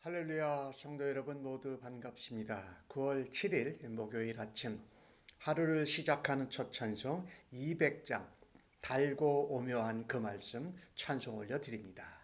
할렐루야, 성도 여러분 모두 반갑습니다. 9월 7일 목요일 아침 하루를 시작하는 첫 찬송 200장 달고 오묘한 그 말씀 찬송 올려드립니다.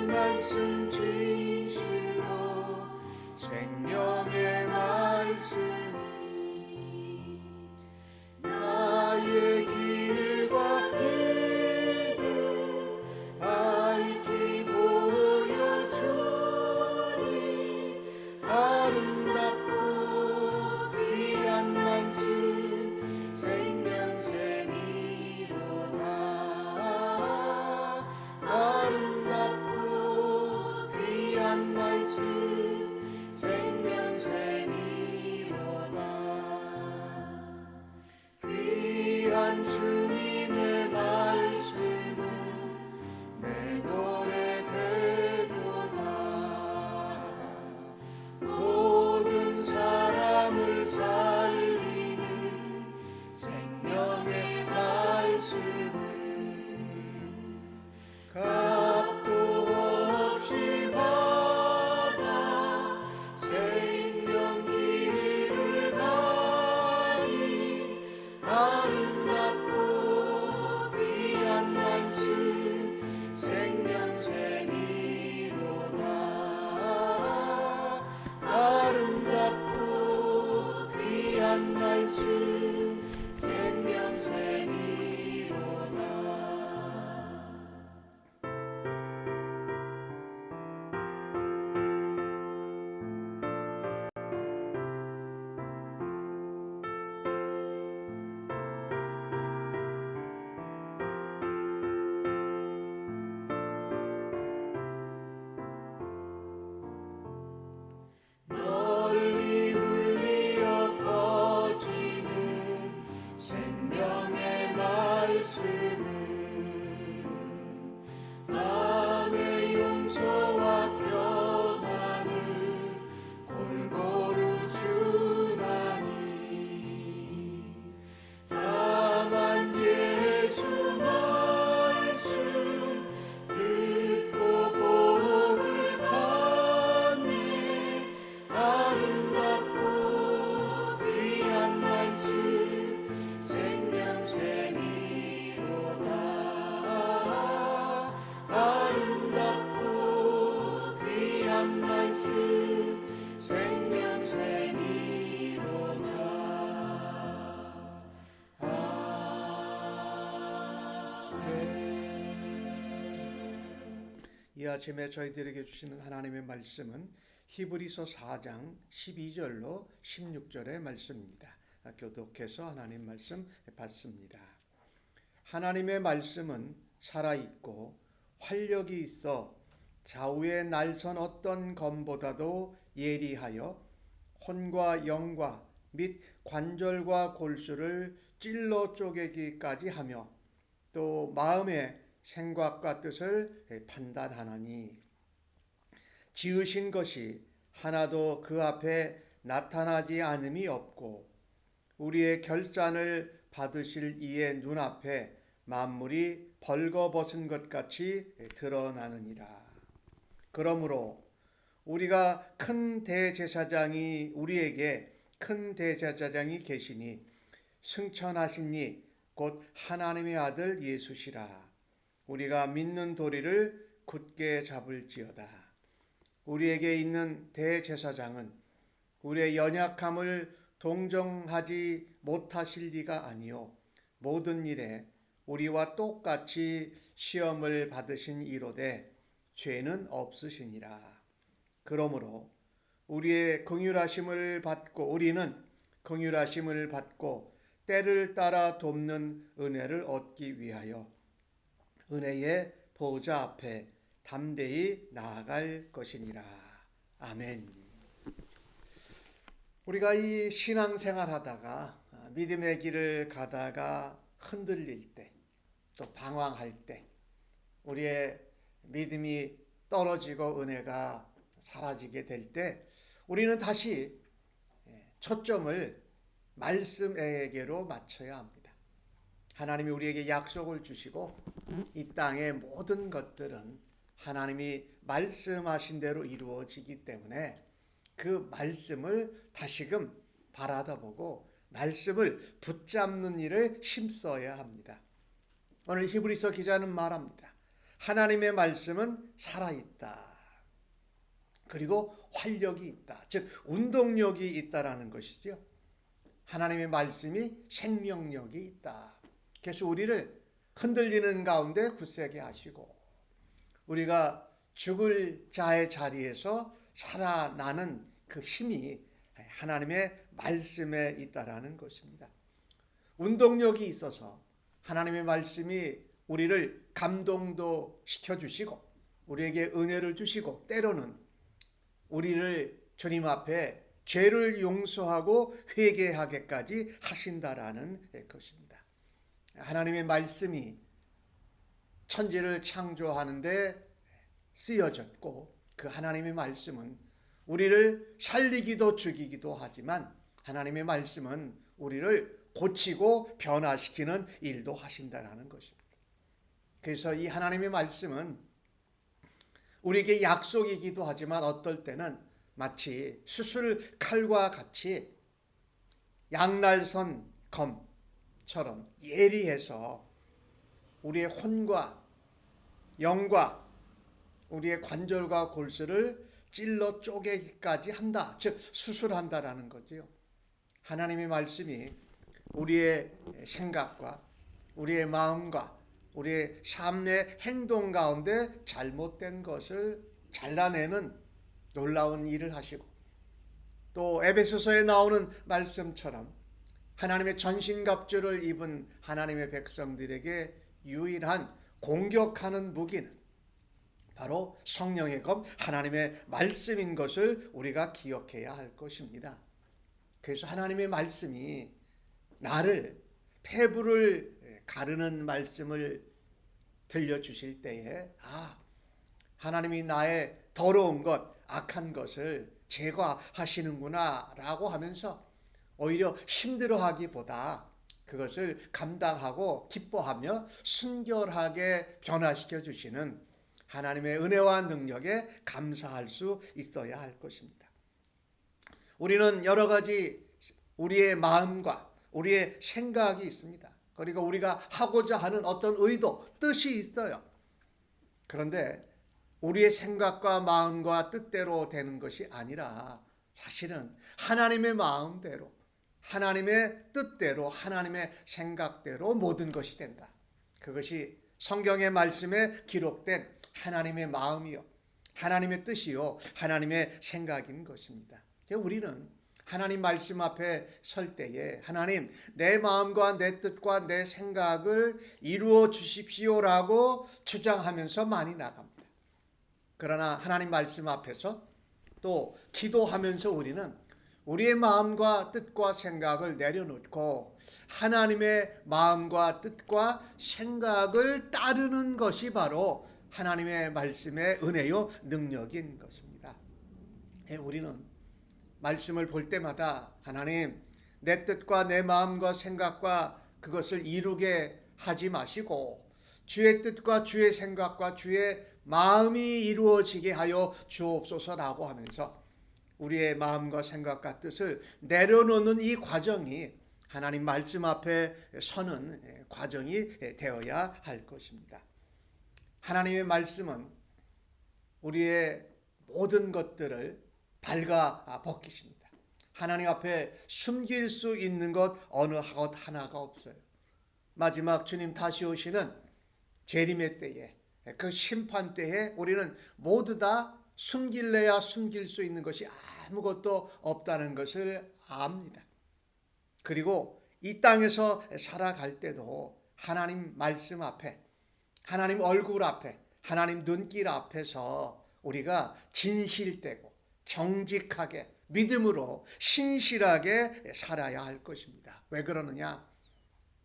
말씀 진실로 생명의 말씀이 나의 길과 믿음 밝히 보여주니 아름답고 귀한 말씀 생명샘이로다. 아름답고 귀한 말씀 생명샘이로다. 귀한 주님의 말씀은 내 노래 되도다. 모든 사람을 살리는 생명의 말씀은 값도 없이 받아 생명 길을 가니 아름답고 귀한 말씀 생명샘이로다. 아름답고 귀한 말씀 생명샘이로다. 널리 울리어 퍼지는 생명의 말씀은 마음의 용서와 평안을 골고루 주나니 다만 예수 말씀 듣고 복을 받네. 아름답고 귀한 말씀 생명샘이로다. 아름답고 귀한 말씀 생명샘이로다. 아멘. 이 아침에 저희들에게 주시는 하나님의 말씀은 히브리서 4장 12절로 16절의 말씀입니다. 교독해서 하나님 말씀 받습니다. 하나님의 말씀은 살아있고 활력이 있어 좌우에 날선 어떤 검보다도 예리하여 혼과 영과 및 관절과 골수를 찔러 쪼개기까지 하며 또 마음의 생각과 뜻을 판단하나니 지으신 것이 하나도 그 앞에 나타나지 않음이 없고 우리의 결산을 받으실 이의 눈앞에 만물이 벌거벗은 것 같이 드러나느니라. 그러므로 우리가 우리에게 큰 대제사장이 계시니 승천하신 이 곧 하나님의 아들 예수시라. 우리가 믿는 도리를 굳게 잡을지어다. 우리에게 있는 대제사장은 우리의 연약함을 동정하지 못하실 리가 아니요 모든 일에 우리와 똑같이 시험을 받으신 이로되 죄는 없으시니라. 그러므로 우리는 긍휼하심을 받고 때를 따라 돕는 은혜를 얻기 위하여 은혜의 보좌 앞에 담대히 나아갈 것이니라. 아멘. 우리가 이 신앙생활 하다가 믿음의 길을 가다가 흔들릴 때, 또 방황할 때, 우리의 믿음이 떨어지고 은혜가 사라지게 될 때 우리는 다시 초점을 말씀에게로 맞춰야 합니다. 하나님이 우리에게 약속을 주시고 이 땅의 모든 것들은 하나님이 말씀하신 대로 이루어지기 때문에 그 말씀을 다시금 바라다보고 말씀을 붙잡는 일을 힘써야 합니다. 오늘 히브리서 기자는 말합니다. 하나님의 말씀은 살아있다. 그리고 활력이 있다. 즉 운동력이 있다라는 것이죠. 하나님의 말씀이 생명력이 있다. 그래서 우리를 흔들리는 가운데 굳세게 하시고 우리가 죽을 자의 자리에서 살아나는 그 힘이 하나님의 말씀에 있다라는 것입니다. 운동력이 있어서 하나님의 말씀이 우리를 감동도 시켜주시고 우리에게 은혜를 주시고 때로는 우리를 주님 앞에 죄를 용서하고 회개하게까지 하신다라는 것입니다. 하나님의 말씀이 천지를 창조하는데 쓰여졌고 그 하나님의 말씀은 우리를 살리기도 죽이기도 하지만 하나님의 말씀은 우리를 고치고 변화시키는 일도 하신다라는 것입니다. 그래서 이 하나님의 말씀은 우리에게 약속이기도 하지만 어떨 때는 마치 수술 칼과 같이 양날선 검처럼 예리해서 우리의 혼과 영과 우리의 관절과 골수를 찔러 쪼개기까지 한다. 즉 수술한다라는 거지요. 하나님의 말씀이 우리의 생각과 우리의 마음과 우리의 삶의 행동 가운데 잘못된 것을 잘라내는 놀라운 일을 하시고 또 에베소서에 나오는 말씀처럼 하나님의 전신갑주를 입은 하나님의 백성들에게 유일한 공격하는 무기는 바로 성령의 검 하나님의 말씀인 것을 우리가 기억해야 할 것입니다. 그래서 하나님의 말씀이 나를 폐부를 가르는 말씀을 들려주실 때에 하나님이 나의 더러운 것, 악한 것을 제거하시는구나 라고 하면서 오히려 힘들어하기보다 그것을 감당하고 기뻐하며 순결하게 변화시켜 주시는 하나님의 은혜와 능력에 감사할 수 있어야 할 것입니다. 우리는 여러 가지 우리의 마음과 우리의 생각이 있습니다. 그리고 우리가 하고자 하는 어떤 의도, 뜻이 있어요. 그런데 우리의 생각과 마음과 뜻대로 되는 것이 아니라 사실은 하나님의 마음대로, 하나님의 뜻대로, 하나님의 생각대로 모든 것이 된다. 그것이 성경의 말씀에 기록된 하나님의 마음이요, 하나님의 뜻이요, 하나님의 생각인 것입니다. 우리는 하나님 말씀 앞에 설 때에 하나님 내 마음과 내 뜻과 내 생각을 이루어 주십시오라고 주장하면서 많이 나갑니다. 그러나 하나님 말씀 앞에서 또 기도하면서 우리는 우리의 마음과 뜻과 생각을 내려놓고 하나님의 마음과 뜻과 생각을 따르는 것이 바로 하나님의 말씀의 은혜요 능력인 것입니다. 우리는 말씀을 볼 때마다 하나님 내 뜻과 내 마음과 생각과 그것을 이루게 하지 마시고 주의 뜻과 주의 생각과 주의 마음이 이루어지게 하여 주옵소서라고 하면서 우리의 마음과 생각과 뜻을 내려놓는 이 과정이 하나님 말씀 앞에 서는 과정이 되어야 할 것입니다. 하나님의 말씀은 우리의 모든 것들을 발가 벗기십니다. 하나님 앞에 숨길 수 있는 것 어느 것 하나가 없어요. 마지막 주님 다시 오시는 재림의 때에 그 심판 때에 우리는 모두 다 숨길래야 숨길 수 있는 것이 아무것도 없다는 것을 압니다. 그리고 이 땅에서 살아갈 때도 하나님 말씀 앞에, 하나님 얼굴 앞에, 하나님 눈길 앞에서 우리가 진실되고 정직하게 믿음으로 신실하게 살아야 할 것입니다. 왜 그러느냐?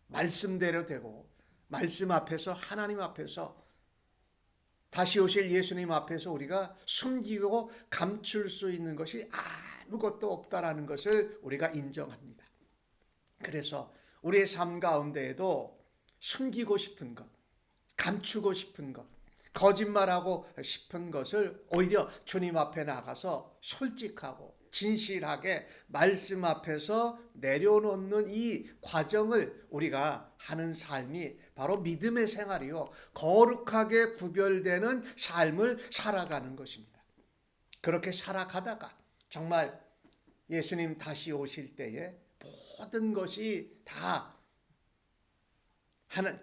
말씀대로 되고 말씀 앞에서 하나님 앞에서 다시 오실 예수님 앞에서 우리가 숨기고 감출 수 있는 것이 아무것도 없다라는 것을 우리가 인정합니다. 그래서 우리의 삶 가운데에도 숨기고 싶은 것, 감추고 싶은 것, 거짓말하고 싶은 것을 오히려 주님 앞에 나가서 솔직하고 진실하게 말씀 앞에서 내려놓는 이 과정을 우리가 하는 삶이 바로 믿음의 생활이요, 거룩하게 구별되는 삶을 살아가는 것입니다. 그렇게 살아가다가 정말 예수님 다시 오실 때에 모든 것이 다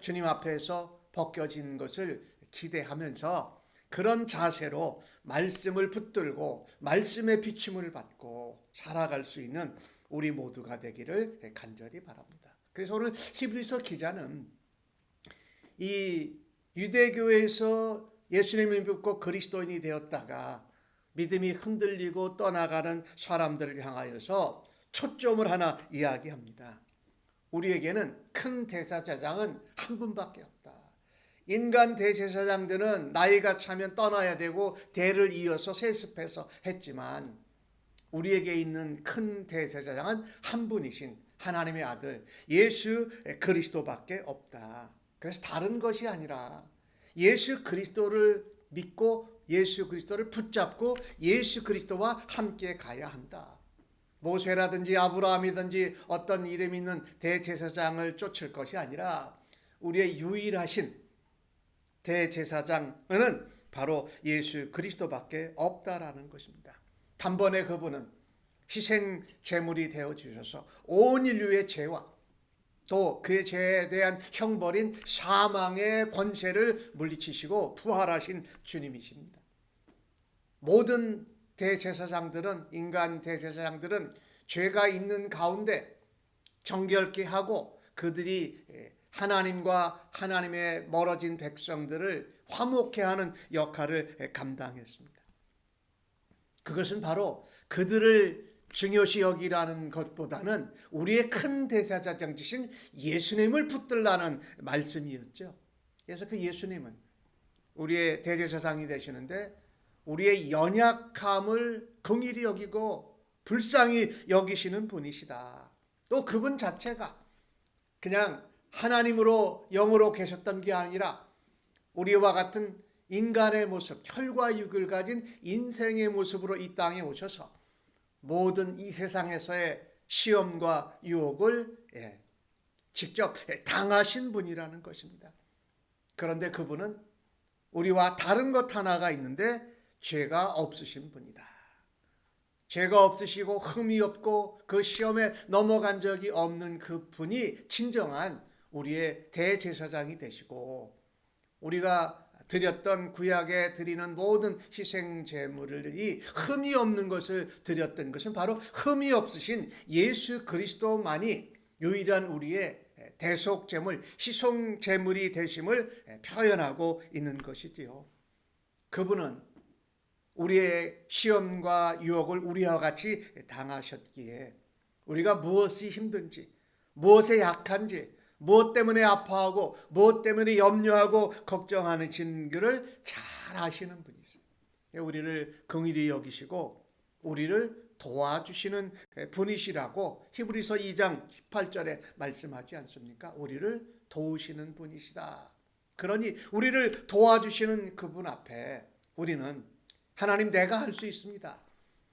주님 앞에서 벗겨진 것을 기대하면서 그런 자세로 말씀을 붙들고 말씀의 비침을 받고 살아갈 수 있는 우리 모두가 되기를 간절히 바랍니다. 그래서 오늘 히브리서 기자는 이 유대교에서 예수님을 믿고 그리스도인이 되었다가 믿음이 흔들리고 떠나가는 사람들을 향하여서 초점을 하나 이야기합니다. 우리에게는 큰 대제사장은 한 분밖에 없다. 인간 대제사장들은 나이가 차면 떠나야 되고 대를 이어서 세습해서 했지만 우리에게 있는 큰 대제사장은 한 분이신 하나님의 아들 예수 그리스도밖에 없다. 그래서 다른 것이 아니라 예수 그리스도를 믿고 예수 그리스도를 붙잡고 예수 그리스도와 함께 가야 한다. 모세라든지 아브라함이든지 어떤 이름 있는 대제사장을 쫓을 것이 아니라 우리의 유일하신 대제사장은 바로 예수 그리스도밖에 없다라는 것입니다. 단번에 그분은 희생 제물이 되어 주셔서 온 인류의 죄와 또 그의 죄에 대한 형벌인 사망의 권세를 물리치시고 부활하신 주님이십니다. 모든 대제사장들은 인간 대제사장들은 죄가 있는 가운데 정결케 하고 그들이 하나님과 하나님의 멀어진 백성들을 화목케 하는 역할을 감당했습니다. 그것은 바로 그들을 중요시 여기라는 것보다는 우리의 큰 대제사장이신 예수님을 붙들라는 말씀이었죠. 그래서 그 예수님은 우리의 대제사장이 되시는데 우리의 연약함을 긍휼히 여기고 불쌍히 여기시는 분이시다. 또 그분 자체가 그냥 하나님으로 영으로 계셨던 게 아니라 우리와 같은 인간의 모습, 혈과 육을 가진 인생의 모습으로 이 땅에 오셔서 모든 이 세상에서의 시험과 유혹을 직접 당하신 분이라는 것입니다. 그런데 그분은 우리와 다른 것 하나가 있는데 죄가 없으신 분이다. 죄가 없으시고 흠이 없고 그 시험에 넘어간 적이 없는 그 분이 진정한 우리의 대제사장이 되시고 우리가 드렸던 구약에 드리는 모든 희생 제물이 흠이 없는 것을 드렸던 것은 바로 흠이 없으신 예수 그리스도만이 유일한 우리의 대속 제물, 희생 제물이 되심을 표현하고 있는 것이지요. 그분은 우리의 시험과 유혹을 우리와 같이 당하셨기에 우리가 무엇이 힘든지, 무엇에 약한지, 무엇 때문에 아파하고 무엇 때문에 염려하고 걱정하는 것을 잘 아시는 분이세요. 우리를 긍휼히 여기시고 우리를 도와주시는 분이시라고 히브리서 2장 18절에 말씀하지 않습니까? 우리를 도우시는 분이시다. 그러니 우리를 도와주시는 그분 앞에 우리는 하나님 내가 할 수 있습니다.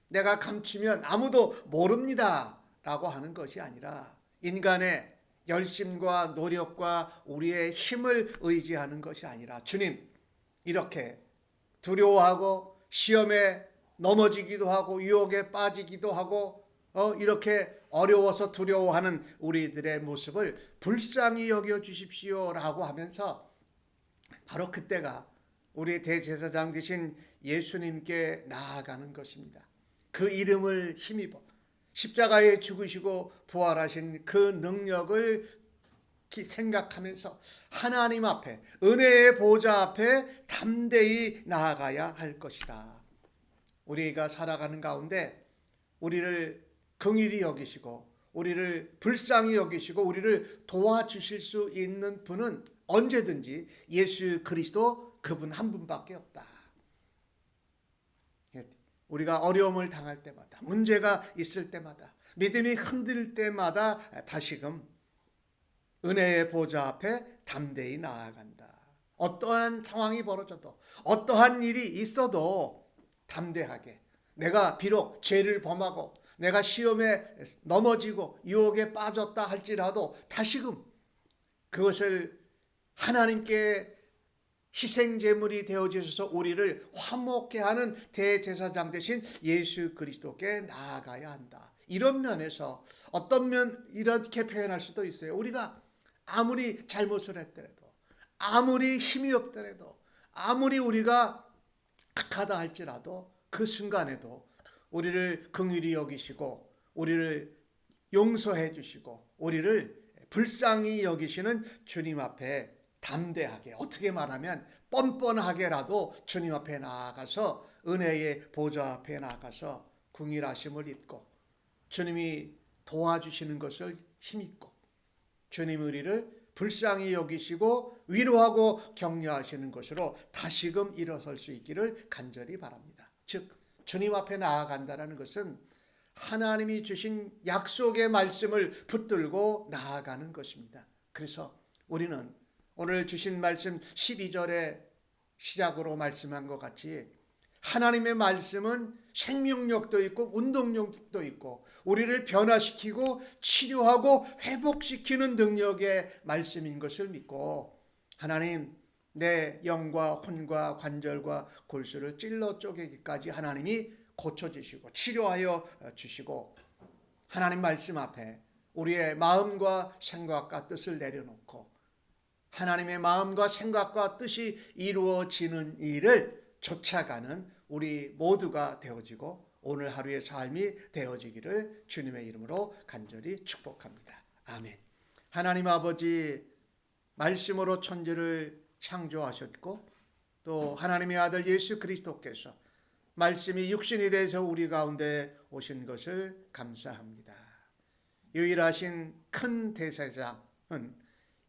내가 감추면 아무도 모릅니다. 라고 하는 것이 아니라 인간의 열심과 노력과 우리의 힘을 의지하는 것이 아니라 주님 이렇게 두려워하고 시험에 넘어지기도 하고 유혹에 빠지기도 하고 이렇게 어려워서 두려워하는 우리들의 모습을 불쌍히 여겨 주십시오라고 하면서 바로 그때가 우리의 대제사장 되신 예수님께 나아가는 것입니다. 그 이름을 힘입어 십자가에 죽으시고 부활하신 그 능력을 생각하면서 하나님 앞에, 은혜의 보좌 앞에 담대히 나아가야 할 것이다. 우리가 살아가는 가운데 우리를 긍휼히 여기시고 우리를 불쌍히 여기시고 우리를 도와주실 수 있는 분은 언제든지 예수 그리스도 그분 한 분밖에 없다. 우리가 어려움을 당할 때마다, 문제가 있을 때마다, 믿음이 흔들 때마다 다시금 은혜의 보좌 앞에 담대히 나아간다. 어떠한 상황이 벌어져도, 어떠한 일이 있어도 담대하게, 내가 비록 죄를 범하고 내가 시험에 넘어지고 유혹에 빠졌다 할지라도 다시금 그것을 하나님께 희생제물이 되어주셔서 우리를 화목케 하는 대제사장 되신 예수 그리스도께 나아가야 한다. 이런 면에서 어떤 면 이렇게 표현할 수도 있어요. 우리가 아무리 잘못을 했더라도, 아무리 힘이 없더라도, 아무리 우리가 악하다 할지라도 그 순간에도 우리를 긍휼히 여기시고 우리를 용서해 주시고 우리를 불쌍히 여기시는 주님 앞에 담대하게, 어떻게 말하면 뻔뻔하게라도 주님 앞에 나아가서 은혜의 보좌 앞에 나아가서 긍휼하심을 입고 주님이 도와주시는 것을 힘입고 주님 우리를 불쌍히 여기시고 위로하고 격려하시는 것으로 다시금 일어설 수 있기를 간절히 바랍니다. 즉 주님 앞에 나아간다는 것은 하나님이 주신 약속의 말씀을 붙들고 나아가는 것입니다. 그래서 우리는 오늘 주신 말씀 12절에 시작으로 말씀한 것 같이 하나님의 말씀은 생명력도 있고 운동력도 있고 우리를 변화시키고 치료하고 회복시키는 능력의 말씀인 것을 믿고 하나님 내 영과 혼과 관절과 골수를 찔러 쪼개기까지 하나님이 고쳐주시고 치료하여 주시고 하나님 말씀 앞에 우리의 마음과 생각과 뜻을 내려놓고 하나님의 마음과 생각과 뜻이 이루어지는 일을 쫓아가는 우리 모두가 되어지고 오늘 하루의 삶이 되어지기를 주님의 이름으로 간절히 축복합니다. 아멘. 하나님 아버지 말씀으로 천지를 창조하셨고 또 하나님의 아들 예수 그리스도께서 말씀이 육신이 돼서 우리 가운데 오신 것을 감사합니다. 유일하신 큰 대제사장은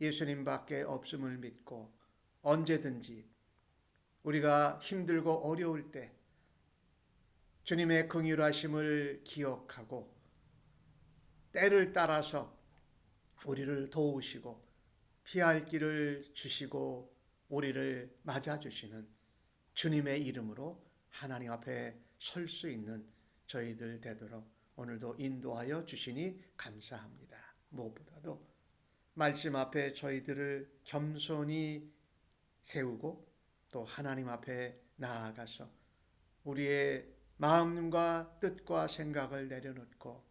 예수님밖에 없음을 믿고 언제든지 우리가 힘들고 어려울 때 주님의 긍휼하심을 기억하고 때를 따라서 우리를 도우시고 피할 길을 주시고 우리를 맞아주시는 주님의 이름으로 하나님 앞에 설 수 있는 저희들 되도록 오늘도 인도하여 주시니 감사합니다. 무엇보다도 말씀 앞에 저희들을 겸손히 세우고 또 하나님 앞에 나아가서 우리의 마음과 뜻과 생각을 내려놓고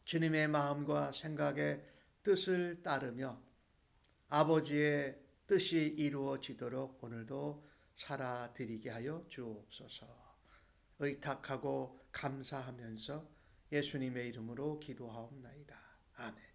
주님의 마음과 생각의 뜻을 따르며 아버지의 뜻이 이루어지도록 오늘도 살아드리게 하여 주옵소서. 의탁하고 감사하면서 예수님의 이름으로 기도하옵나이다. 아멘.